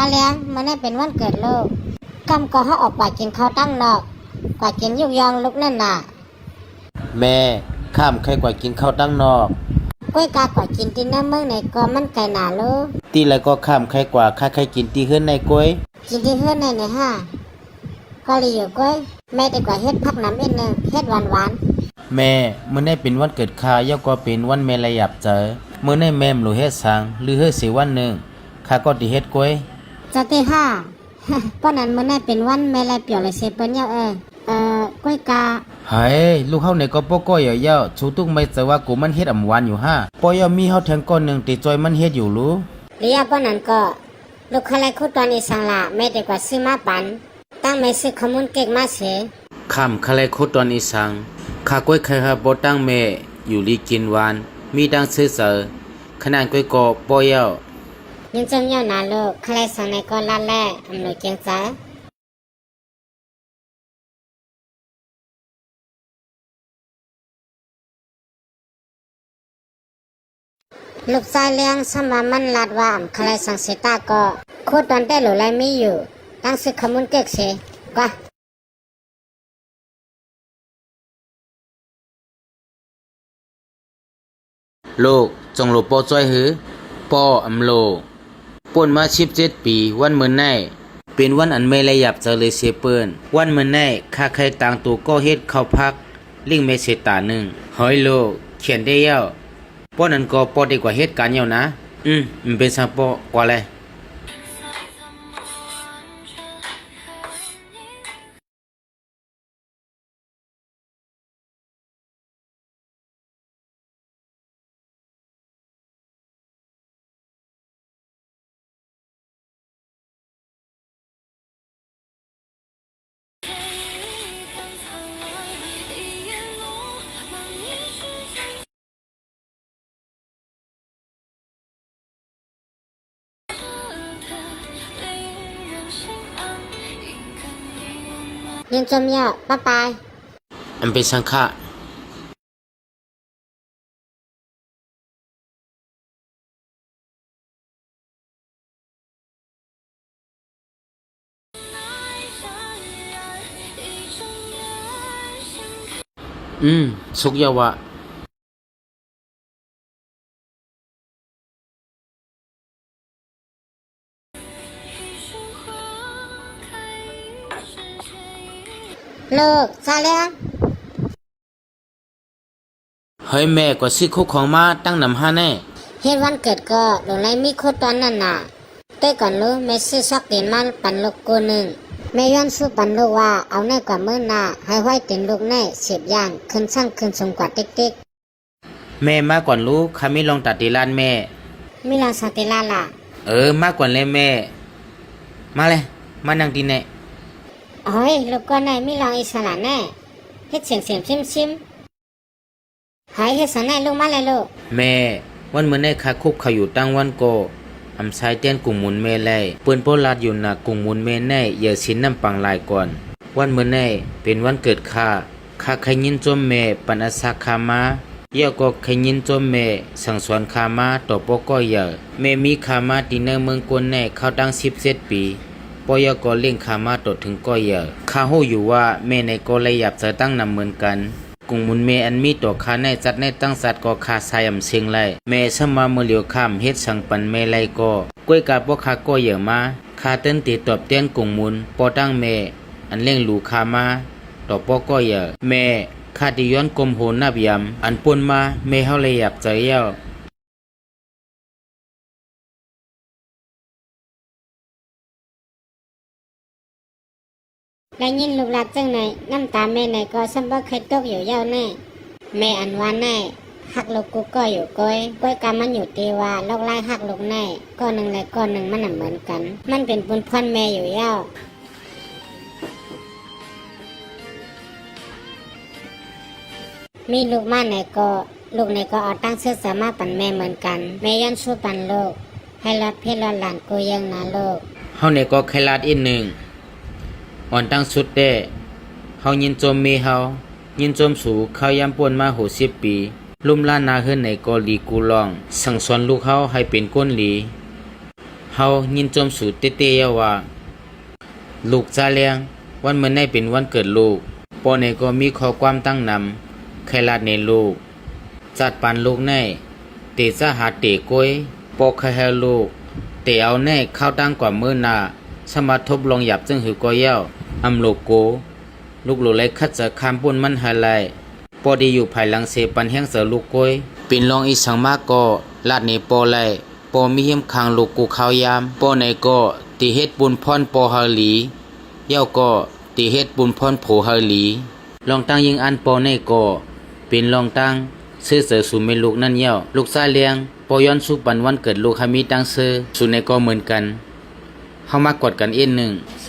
าเลี้ยงมันได้เป็นวันเกิดลูกกำก็ให้ออกไปกินข้าวตั้งนอกกว่ากินยุกยองลูกนั่นน่ะแม่ข้ามใครกว่ากินข้าวตั้งนอกก้อยกากว่ากินที่น้ำเมืองในก็มันไก่หนาลูกตีแล้วก็ข้ามใครกว่าข้าใครกินตีเฮือนในกล้วยกินที่เฮือนในเนี่ยฮะก็เลยอยู่ก้อยแม่ได้กว่าเฮ็ดพักน้ำเอ็นหนึ่งเฮ็ดหวานแม่มื้อนี้เป็นวันเกิดข้าย่อก็เป็นวันแม่ระยับเจอมื้อนี้แม่มหลูเฮ็ดสังหรือเฮ็ดสิวันหนึ่งข้าก็ติเฮ็ดกล้วยจะที่ห้าป้อนนั้นมื้อนี้เป็นวันแม่ไรเปียวเลยเซเปิ้นก้อยกาเฮ้ยลูกเฮาเนี่ยก็ปก้อยเยอะๆชูตุกไม่เจอว่ากูมันเฮ็ดอำหวานอยู่ฮะปอยมีเฮาแทงก้อนนึงติจอยมันเฮ็ดอยู่รู้เรียป้อนนั้นก็ลูกคลายคุตอนอีสังละแม่ได้กว่าซื้อมาปันตั้งไม่ซื้อขมุนเก๊กมาเสค่ำคลายคุตอนอีสังข้าก้อยใครฮะบ่ตั้งแม่อยู่ลีกินหวานมีดังซื้อเสอขนาดก้อยก็ปอยยังจำยาวนาลูกคลายสังในก็ลาแล่อำนวยเกียงใจลูกชายเลี้ยงสมามันลาดว่าคลายสังเสตาก็โคตอนได้หลุไลไม่อยู่ตั้งซื้อขมุนเก๊กเสก็ลูกจงหลบปอจ้อยหือปออำโลป่นมา17ปีวันมื้อไหนเป็นวันอันไม่ระยับเจอเลยเสียเปิ้นวันมื้อไหนข้าใครต่างตัวก็เฮ็ดเข้าพักลิงเมเสตาหนึ่งหอยโลเขียนได้เย้าป้อนั้นก็ปอดีกว่าเหตุการณ์เย้านะมันเป็นซังปอกว่าแลยังจำยาวป้าปายอันเป็นสังฆะสุกยาวะลูกซาเลียงเฮ้ยแม่ก็ซื้อคุกของมาตั้งนำห้าแน่เฮ็ดวันเกิดก็หลงไรมีโคตอนนั้นน่ะเต้ก่อนลูกแม่ซื้อซอกเตียนมาปันลูกกูหนึ่งแม่ย้อนสู้ปันลูกว่าเอาแน่กว่ามื้อหน้าให้ไว้เต็นลูกแน่เสียบย่างขึ้นช่างขึ้นสมกว่าเด็กแม่มาก่อนลูกข้าไม่ลองตัดตีลานแม่ไม่ลองสติลาล่ะมากกว่าเลยแม่มาเลยมานั่งดีแน่โอ้ยลูกก็ไหนไม่ลองอิสระแน่เฮ็ดเสียงชิมหายเฮ็ดสนแน่ลูกมาเลยลูกแม่วันเมื่อในคาคุกเขาอยู่ตั้งวันโกอำชายเต้นกุ่งมุนเมลัยเปิ้นโพลัดอยู่หนักกุ่งมุนเมในอย่าสินน้ำปังลายก่อนวันเมื่อในเป็นวันเกิดข้าขยินจมเมปันอาสาคามาเยาก็ขยินจมเมสังสวนคามาต่อปก็เยอะเมมีคามาตีเนเมืองกวนในเข้าตั้ง17 ปีปอยก็เล่งคามาตดถึงก็เยอะข้าหู้อยู่ว่าแม่ในก็เลยอยากจะตั้งนำเหมือนกันกุงมุนเมอันมีตัวคาในจัดในตั้งสัตว์ก็คาสายำเชียงไลเมสมาเมื่อเหลียวข้ามเฮ็ดสังปันเมไลก็ก้วยกาปคาก็เยอะมาคาเต้นตีตอบเตียนกุงมุนปอตั้งเมอันเล่งหลูคามาต่อปอก็เยอะเมคาดิย้อนกลมโหนับยำอันปนมาเมเฮาเลยอยากใจเย้าได้ยินลูกหลานจังไหนน้ำตาแม่ไหนก็ซ้ำบ่เคยตกอยู่ยาวแน่แม่อันว่าแน่หักลูกกูก็อยู่ก้อยกามันอยู่ตีว่าลูกไล่หักลูกแน่ก้อนหนึ่งและก้อนหนึ่งมันเหมือนกันมันเป็นปุนพรแม่อยู่ยาวมีลูกมาไหนก็ลูกไหนก็เอาตั้งชื่อสามารถปันแม่เหมือนกันแม่ย้อนสู้ปันลูกให้รอดเพศรอดหลานกูยังนะลูกเฮาเนี่ยก็แค่ลาดอีกหนึ่งอ่อนตั้งสุดเด้เฮายินโจมมีเฮายินโจมสู่เขายามป่วนมา60 ปีลุ่มล้านนาเฮือนในก็ลีกูลองสั่งสอนลูกเฮาให้เป็นก้นหลีเฮ ายินจมสู่เตเตยาว่าลูกซาเลียงวันเมื่อในเป็นวันเกิดลูกปอในก็มีข้อความตั้งนำใครลาดในลูกจัดปันลูกในเตสหาเตกวยปอกใครให้ลูกเตเอาในเข้าตั้งกว่ามือนาสมาทบลงหยับจึงหือก็เย้าอำโลโกลูกโลไลคัดจะคำปุ่นมันหาไลปอดีอยู่ภายหลังเสปันแห้งเสือลูกกวยเป็นรองอีสังมากก็ลาดในปอไลปอมีเหี้ยมคางลูกกูข้าวยามปอในก็ตีเฮ็ดบุญพรปอฮาหลีเย้าก็ตีเฮ็ดบุญพรโผฮาหลีลองตั้งยิงอันปอในก็เป็นลองตั้งซื้อเสือสู่เมลูกนั่นเย้าลูกซาเลียงปอย้อนสู่ปันวันเกิดลูกฮามีตั้งซื้อสู่ในก็เหมือนกันเฮามากอดกันเอ็นหนึ่ง ส